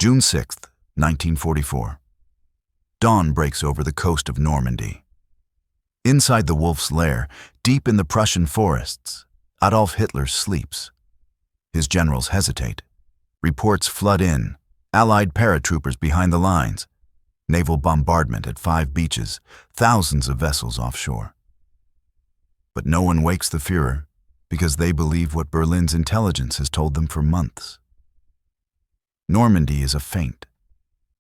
June 6, 1944. Dawn breaks over the coast of Normandy. Inside the wolf's lair, deep in the Prussian forests, Adolf Hitler sleeps. His generals hesitate. Reports flood in. Allied paratroopers behind the lines. Naval bombardment at 5 beaches, thousands of vessels offshore. But no one wakes the Führer because they believe what Berlin's intelligence has told them for months. Normandy is a feint.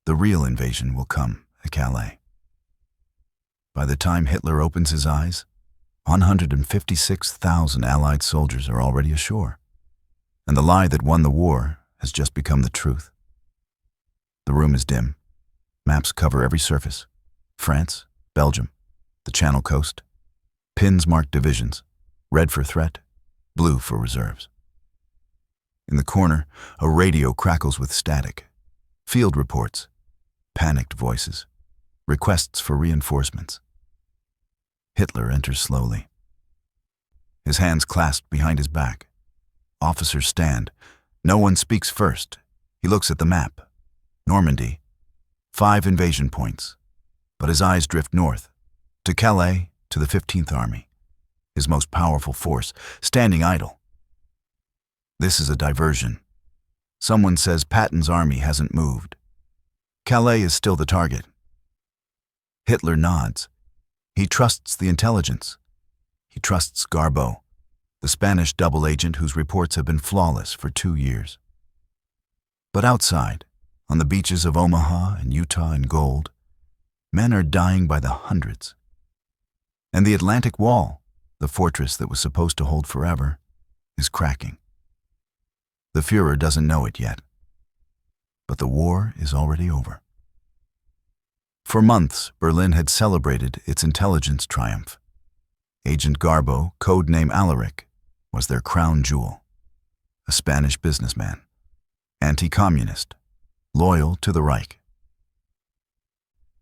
The real invasion will come at Calais. By the time Hitler opens his eyes, 156,000 Allied soldiers are already ashore, and the lie that won the war has just become the truth. The room is dim. Maps cover every surface. France, Belgium, the Channel Coast. Pins mark divisions, red for threat, blue for reserves. In the corner, a radio crackles with static. Field reports, panicked voices, requests for reinforcements. Hitler enters slowly. His hands clasped behind his back. Officers stand. No one speaks first. He looks at the map. Normandy. 5 invasion points. But his eyes drift north, to Calais, to the 15th Army, his most powerful force, standing idle. This is a diversion. Someone says Patton's army hasn't moved. Calais is still the target. Hitler nods. He trusts the intelligence. He trusts Garbo, the Spanish double agent whose reports have been flawless for 2 years. But outside, on the beaches of Omaha and Utah and Gold, men are dying by the hundreds. And the Atlantic Wall, the fortress that was supposed to hold forever, is cracking. The Führer doesn't know it yet, but the war is already over. For months, Berlin had celebrated its intelligence triumph. Agent Garbo, codename Alaric, was their crown jewel. A Spanish businessman, anti-communist, loyal to the Reich.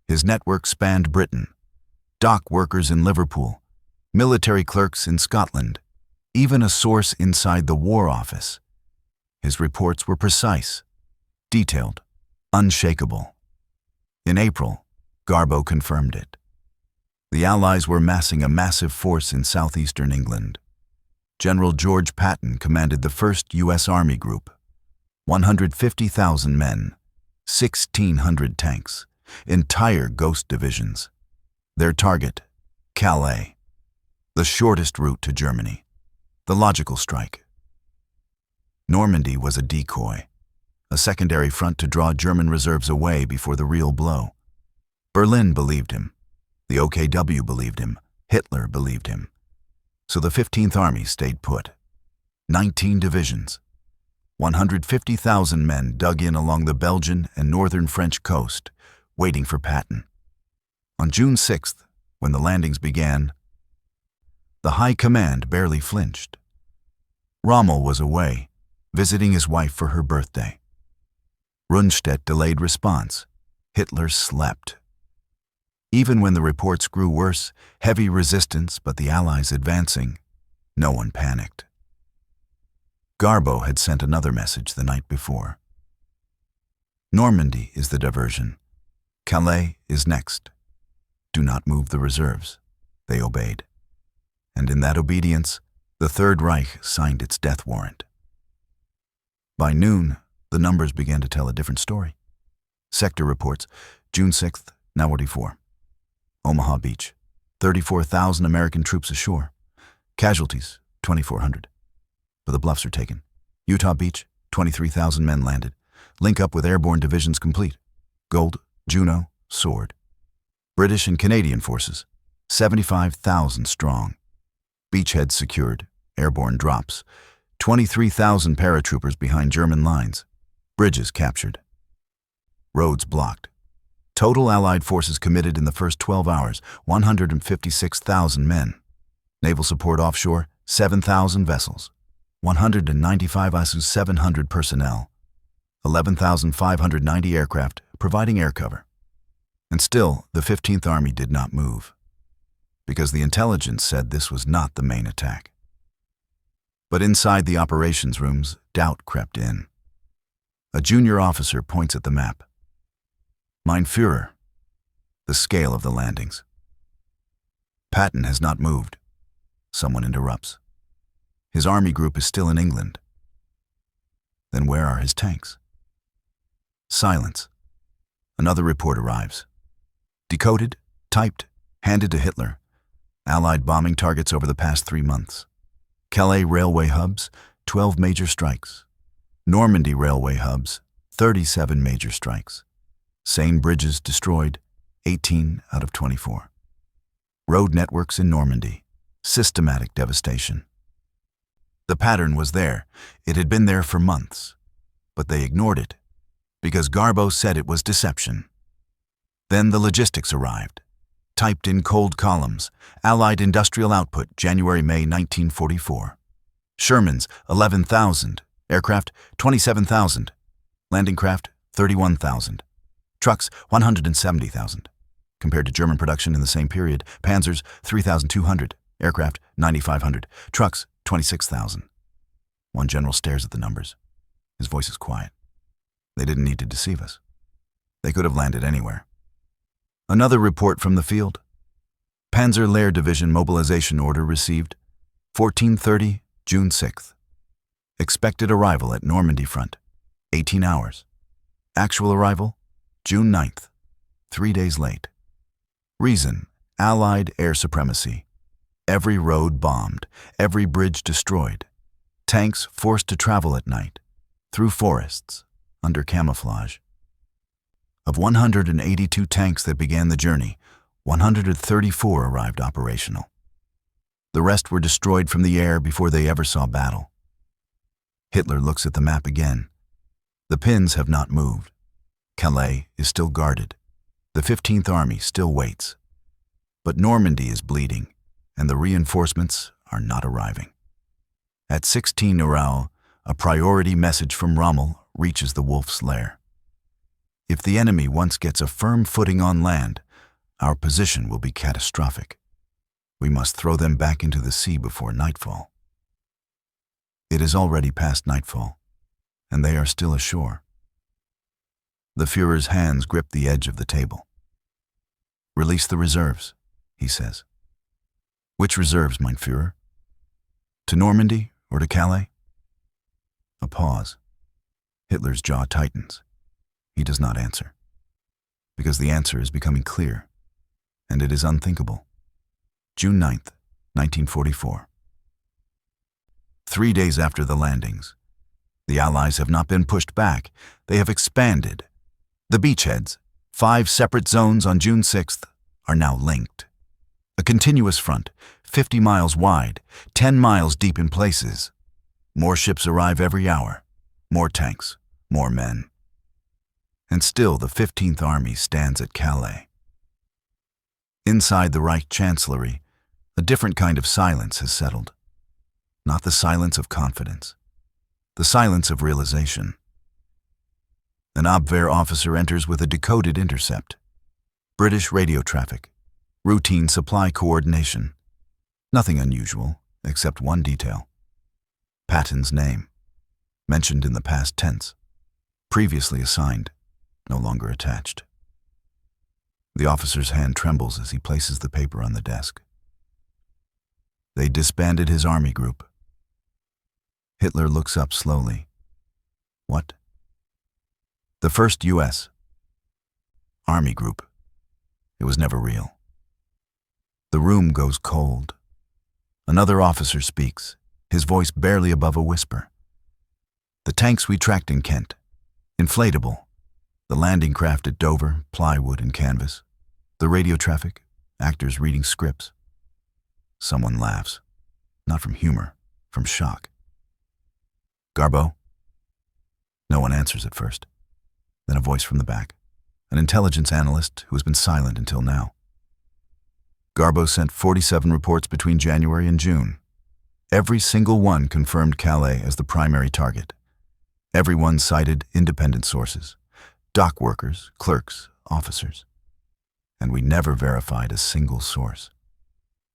His network spanned Britain, dock workers in Liverpool, military clerks in Scotland, even a source inside the War Office. His reports were precise, detailed, unshakable. In April, Garbo confirmed it. The Allies were massing a massive force in southeastern England. General George Patton commanded the 1st U.S. Army Group. 150,000 men, 1,600 tanks, entire ghost divisions. Their target, Calais, the shortest route to Germany, the logical strike. Normandy was a decoy, a secondary front to draw German reserves away before the real blow. Berlin believed him. The OKW believed him. Hitler believed him. So the 15th Army stayed put. 19 divisions. 150,000 men dug in along the Belgian and northern French coast, waiting for Patton. On June 6th, when the landings began, the High Command barely flinched. Rommel was away, visiting his wife for her birthday. Rundstedt delayed response. Hitler slept. Even when the reports grew worse, heavy resistance but the Allies advancing, no one panicked. Garbo had sent another message the night before. Normandy is the diversion. Calais is next. Do not move the reserves. They obeyed. And in that obedience, the Third Reich signed its death warrant. By noon, the numbers began to tell a different story. Sector reports, June 6th, 1944. Omaha Beach, 34,000 American troops ashore. Casualties, 2,400. But the bluffs are taken. Utah Beach, 23,000 men landed. Link up with airborne divisions complete. Gold, Juno, Sword. British and Canadian forces, 75,000 strong. Beachheads secured, airborne drops. 23,000 paratroopers behind German lines. Bridges captured. Roads blocked. Total Allied forces committed in the first 12 hours, 156,000 men. Naval support offshore, 7,000 vessels. 195 ISU-700 personnel. 11,590 aircraft, providing air cover. And still, the 15th Army did not move, because the intelligence said this was not the main attack. But inside the operations rooms, doubt crept in. A junior officer points at the map. Mein Führer, the scale of the landings. Patton has not moved. Someone interrupts. His army group is still in England. Then where are his tanks? Silence. Another report arrives. Decoded, typed, handed to Hitler. Allied bombing targets over the past 3 months. Calais railway hubs, 12 major strikes. Normandy railway hubs, 37 major strikes. Seine bridges destroyed, 18 out of 24. Road networks in Normandy, systematic devastation. The pattern was there. It had been there for months. But they ignored it, because Garbo said it was deception. Then the logistics arrived. Typed in cold columns, Allied industrial output, January-May 1944. Shermans, 11,000. Aircraft, 27,000. Landing craft, 31,000. Trucks, 170,000. Compared to German production in the same period, Panzers, 3,200. Aircraft, 9,500. Trucks, 26,000. One general stares at the numbers. His voice is quiet. They didn't need to deceive us. They could have landed anywhere. Another report from the field. Panzer Lair Division mobilization order received 14:30, June 6th. Expected arrival at Normandy front, 18 hours. Actual arrival, June 9th, 3 days late. Reason, Allied air supremacy. Every road bombed, every bridge destroyed. Tanks forced to travel at night, through forests, under camouflage. Of 182 tanks that began the journey, 134 arrived operational. The rest were destroyed from the air before they ever saw battle. Hitler looks at the map again. The pins have not moved. Calais is still guarded. The 15th Army still waits. But Normandy is bleeding, and the reinforcements are not arriving. At 16 Ural, a priority message from Rommel reaches the Wolf's lair. If the enemy once gets a firm footing on land, our position will be catastrophic. We must throw them back into the sea before nightfall. It is already past nightfall, and they are still ashore. The Führer's hands grip the edge of the table. Release the reserves, he says. Which reserves, mein Führer? To Normandy or to Calais? A pause. Hitler's jaw tightens. He does not answer, because the answer is becoming clear, and it is unthinkable. June 9th, 1944. 3 days after the landings, the Allies have not been pushed back, they have expanded. The beachheads, 5 separate zones on June 6th, are now linked. A continuous front, 50 miles wide, 10 miles deep in places. More ships arrive every hour, more tanks, more men. And still the 15th Army stands at Calais. Inside the Reich Chancellery, a different kind of silence has settled. Not the silence of confidence, the silence of realization. An Abwehr officer enters with a decoded intercept. British radio traffic, routine supply coordination. Nothing unusual, except one detail. Patton's name, mentioned in the past tense, previously assigned, no longer attached. The officer's hand trembles as he places the paper on the desk. They disbanded his army group. Hitler looks up slowly. What? The first U.S. Army group. It was never real. The room goes cold. Another officer speaks, his voice barely above a whisper. The tanks we tracked in Kent. Inflatable. The landing craft at Dover, plywood and canvas. The radio traffic, actors reading scripts. Someone laughs. Not from humor, from shock. Garbo? No one answers at first. Then a voice from the back. An intelligence analyst who has been silent until now. Garbo sent 47 reports between January and June. Every single one confirmed Calais as the primary target. Everyone cited independent sources. Dock workers, clerks, officers. And we never verified a single source.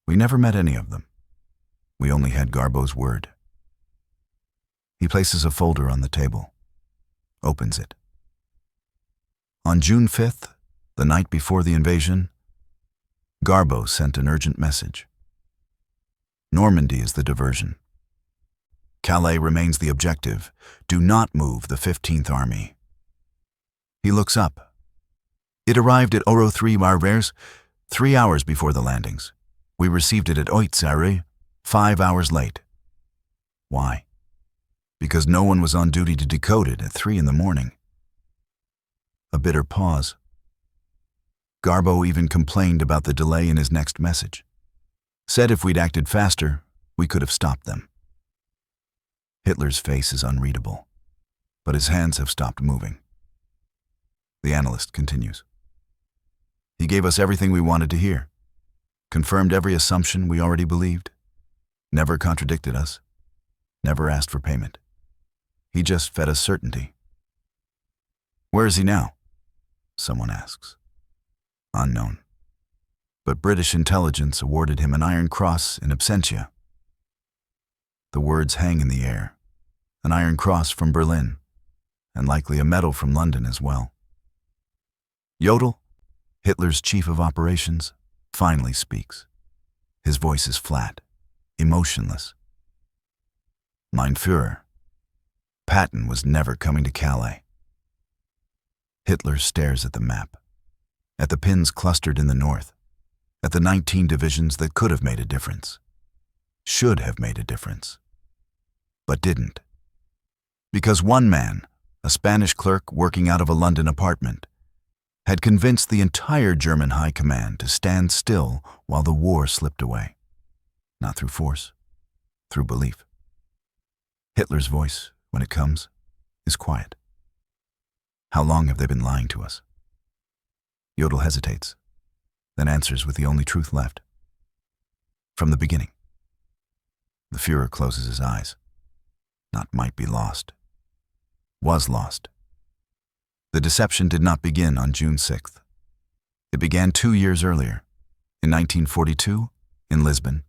We never met any of them. We only had Garbo's word. He places a folder on the table. opens it. On June 5th, the night before the invasion, Garbo sent an urgent message. Normandy is the diversion. Calais remains the objective. Do not move the 15th Army. He looks up. It arrived at Oro 3 Marvers 3 hours before the landings. We received it at Oitzari 5 hours late. Why? Because no one was on duty to decode it at 3 in the morning. A bitter pause. Garbo even complained about the delay in his next message. Said if we'd acted faster, we could have stopped them. Hitler's face is unreadable, but his hands have stopped moving. The analyst continues. He gave us everything we wanted to hear, confirmed every assumption we already believed, never contradicted us, never asked for payment. He just fed us certainty. Where is he now? Someone asks. Unknown. But British intelligence awarded him an Iron Cross in absentia. The words hang in the air. An Iron Cross from Berlin, and likely a medal from London as well. Jodl, Hitler's chief of operations, finally speaks. His voice is flat, emotionless. Mein Führer, Patton was never coming to Calais. Hitler stares at the map, at the pins clustered in the north, at the 19 divisions that could have made a difference, should have made a difference, but didn't. Because one man, a Spanish clerk working out of a London apartment, had convinced the entire German high command to stand still while the war slipped away. Not through force, through belief. Hitler's voice, when it comes, is quiet. How long have they been lying to us? Jodl hesitates, then answers with the only truth left. From the beginning. The Führer closes his eyes. Not might be lost. Was lost. The deception did not begin on June 6th. It began 2 years earlier, in 1942, in Lisbon.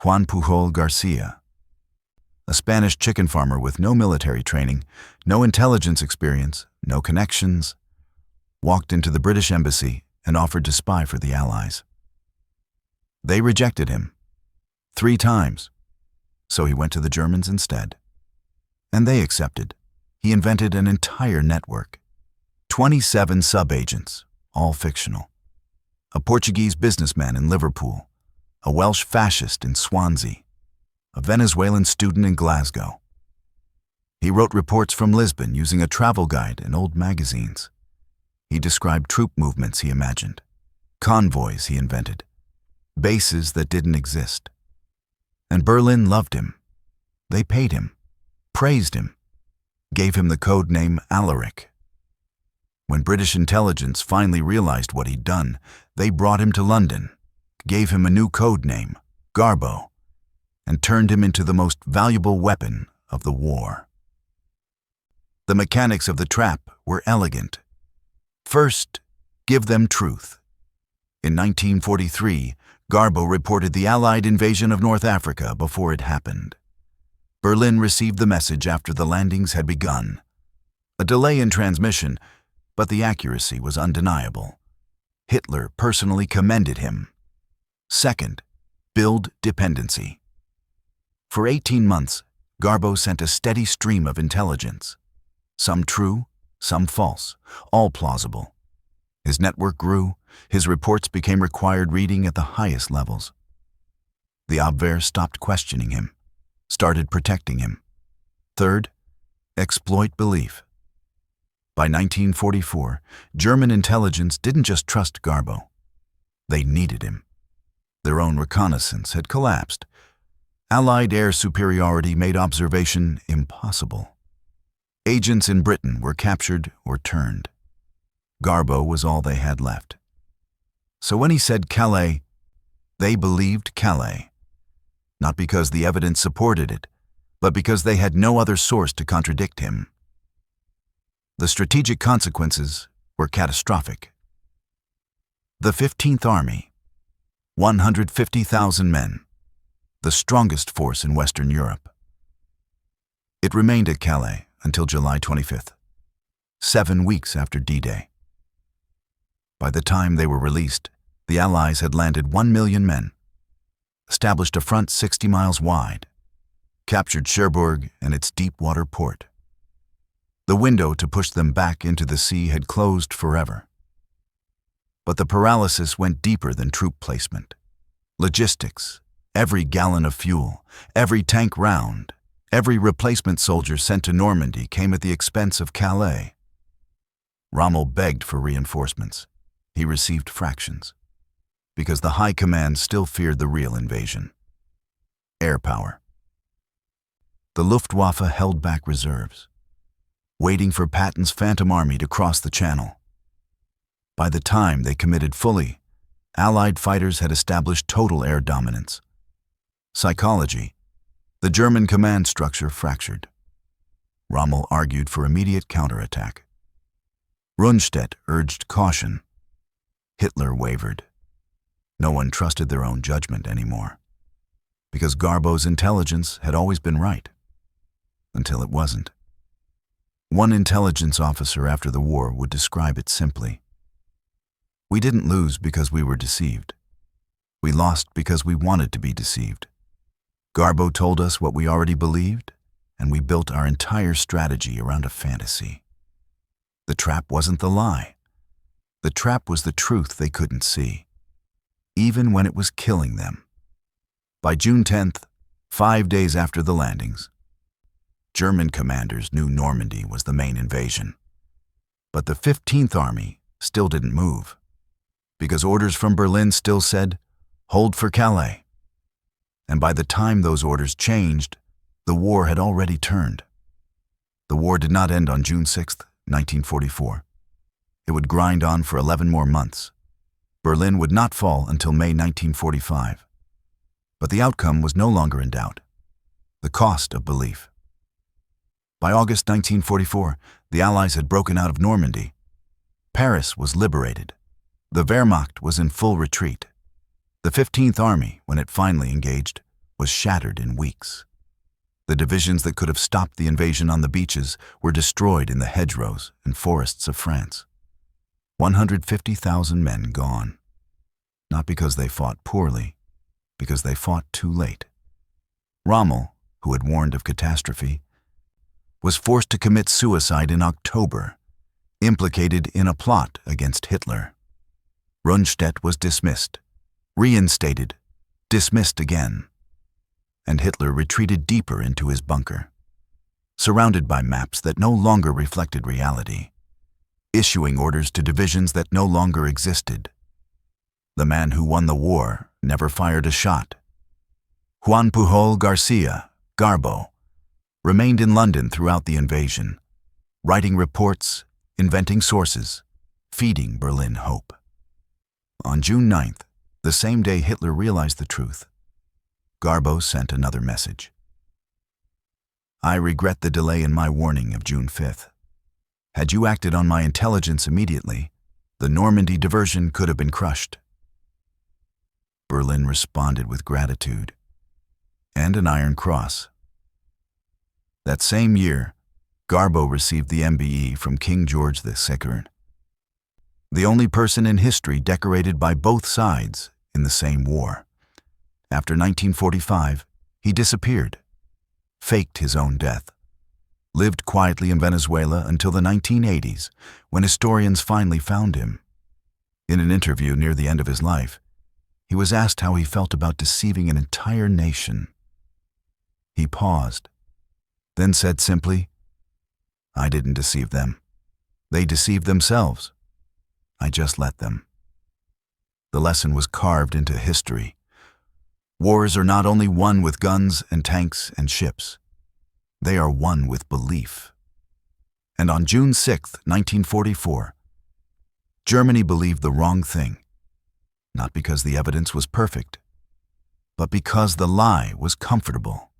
Juan Pujol Garcia, a Spanish chicken farmer with no military training, no intelligence experience, no connections, walked into the British embassy and offered to spy for the Allies. They rejected him 3 times, so he went to the Germans instead. And they accepted. He invented an entire network. 27 sub-agents, all fictional. A Portuguese businessman in Liverpool, a Welsh fascist in Swansea, a Venezuelan student in Glasgow. He wrote reports from Lisbon using a travel guide and old magazines. He described troop movements he imagined, convoys he invented, bases that didn't exist. And Berlin loved him. They paid him, praised him, gave him the code name Alaric. When British intelligence finally realized what he'd done, they brought him to London, gave him a new code name, Garbo, and turned him into the most valuable weapon of the war. The mechanics of the trap were elegant. First, give them truth. In 1943, Garbo reported the Allied invasion of North Africa before it happened. Berlin received the message after the landings had begun. A delay in transmission, but the accuracy was undeniable. Hitler personally commended him. Second, build dependency. For 18 months, Garbo sent a steady stream of intelligence. Some true, some false, all plausible. His network grew, his reports became required reading at the highest levels. The Abwehr stopped questioning him, started protecting him. Third, exploit belief. By 1944, German intelligence didn't just trust Garbo. They needed him. Their own reconnaissance had collapsed. Allied air superiority made observation impossible. Agents in Britain were captured or turned. Garbo was all they had left. So when he said Calais, they believed Calais. Not because the evidence supported it, but because they had no other source to contradict him. The strategic consequences were catastrophic. The 15th Army, 150,000 men, the strongest force in Western Europe. It remained at Calais until July 25th, 7 weeks after D-Day. By the time they were released, the Allies had landed 1 million men, established a front 60 miles wide, captured Cherbourg and its deep-water port. The window to push them back into the sea had closed forever. But the paralysis went deeper than troop placement. Logistics, every gallon of fuel, every tank round, every replacement soldier sent to Normandy came at the expense of Calais. Rommel begged for reinforcements. He received fractions, because the High Command still feared the real invasion. Air power. The Luftwaffe held back reserves, waiting for Patton's Phantom Army to cross the Channel. By the time they committed fully, Allied fighters had established total air dominance. Psychology. The German command structure fractured. Rommel argued for immediate counterattack. Rundstedt urged caution. Hitler wavered. No one trusted their own judgment anymore, because Garbo's intelligence had always been right, until it wasn't. One intelligence officer after the war would describe it simply. We didn't lose because we were deceived. We lost because we wanted to be deceived. Garbo told us what we already believed, and we built our entire strategy around a fantasy. The trap wasn't the lie. The trap was the truth they couldn't see, even when it was killing them. By June 10th, 5 days after the landings, German commanders knew Normandy was the main invasion. But the 15th Army still didn't move, because orders from Berlin still said, "Hold for Calais." And by the time those orders changed, the war had already turned. The war did not end on June 6th, 1944. It would grind on for 11 more months. Berlin would not fall until May 1945. But the outcome was no longer in doubt. The cost of belief. By August 1944, the Allies had broken out of Normandy. Paris was liberated. The Wehrmacht was in full retreat. The 15th Army, when it finally engaged, was shattered in weeks. The divisions that could have stopped the invasion on the beaches were destroyed in the hedgerows and forests of France. 150,000 men gone. Not because they fought poorly, because they fought too late. Rommel, who had warned of catastrophe, was forced to commit suicide in October, implicated in a plot against Hitler. Rundstedt was dismissed, reinstated, dismissed again, and Hitler retreated deeper into his bunker, surrounded by maps that no longer reflected reality, issuing orders to divisions that no longer existed. The man who won the war never fired a shot. Juan Pujol Garcia, Garbo, remained in London throughout the invasion, writing reports, inventing sources, feeding Berlin hope. On June 9th, the same day Hitler realized the truth, Garbo sent another message. "I regret the delay in my warning of June 5th. Had you acted on my intelligence immediately, the Normandy diversion could have been crushed." Berlin responded with gratitude and an Iron Cross. That same year, Garbo received the MBE from King George II, the only person in history decorated by both sides in the same war. After 1945, he disappeared, faked his own death, lived quietly in Venezuela until the 1980s, when historians finally found him. In an interview near the end of his life, he was asked how he felt about deceiving an entire nation. He paused, then said simply, "I didn't deceive them. They deceived themselves. I just let them." The lesson was carved into history. Wars are not only won with guns and tanks and ships. They are won with belief. And on June 6, 1944, Germany believed the wrong thing, not because the evidence was perfect, but because the lie was comfortable.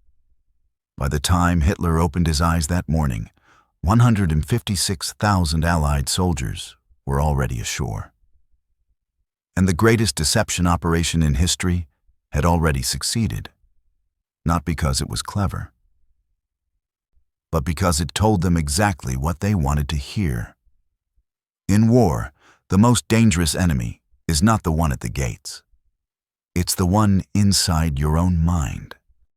By the time Hitler opened his eyes that morning, 156,000 Allied soldiers were already ashore. And the greatest deception operation in history had already succeeded, not because it was clever, but because it told them exactly what they wanted to hear. In war, the most dangerous enemy is not the one at the gates. It's the one inside your own mind.